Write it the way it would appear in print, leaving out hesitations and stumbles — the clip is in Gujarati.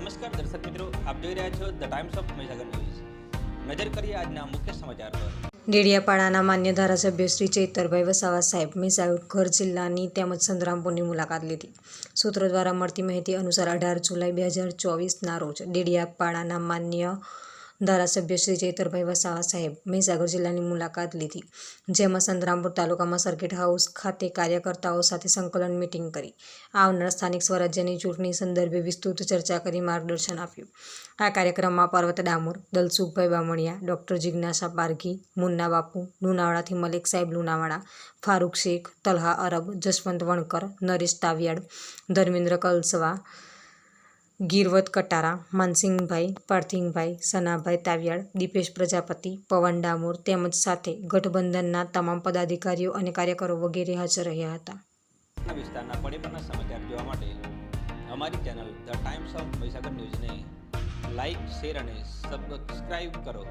નમસ્કાર દર્શક મિત્રો, આપ જોઈ રહ્યા છો the times of Mahisagar news. નજર કરીએ આજના મુખ્ય સમાચાર પર। ડેડિયાપાડાના માન્ય ધારાસભ્ય શ્રી ચૈતરભાઈ વસાવા સાહેબ મહીસાગર જિલ્લાની તેમજ સંતરામપુરની મુલાકાત લીધી। સૂત્રો દ્વારા મળતી માહિતી અનુસાર 18 જુલાઈ 2024ના રોજ ડેડિયાપાડાના માન્ય ધારાસભ્ય શ્રી ચૈતરભાઈ વસાવા સાહેબ મહીસાગર જિલ્લાની મુલાકાત લીધી, જેમાં સંતરામપુર તાલુકામાં સર્કિટ હાઉસ ખાતે કાર્યકર્તાઓ સાથે સંકલન મિટિંગ કરી આવનાર સ્થાનિક સ્વરાજ્યની ચૂંટણી સંદર્ભે વિસ્તૃત ચર્ચા કરી માર્ગદર્શન આપ્યું। આ કાર્યક્રમમાં પર્વત ડામોર, દલસુખભાઈ બામણિયા, ડોક્ટર જિજ્ઞાસા પારઘી, મુન્ના બાપુ લુણાવાડાથી, મલિક સાહેબ લુણાવાડા, ફારૂક શેખ, તલહા અરબ, જસવંત વણકર, નરેશ તાવિયાડ, ધર્મેન્દ્ર કલસવા, ગિરવત કટારા, માનસિંહભાઈ, પાર્થિવભાઈ, સનાભાઈ તાવિયાડ, દીપેશ પ્રજાપતિ, પવન ડામોર તેમજ સાથે ગઠબંધનના તમામ પદાધિકારીઓ અને કાર્યકરો વગેરે હાજર રહ્યા હતા। વિસ્તારના પડેપણના સમાચાર જોવા માટે અમારી channel the times of Mahisagar ન્યૂઝને લાઇક, શેર અને સબસ્ક્રાઇબ કરો।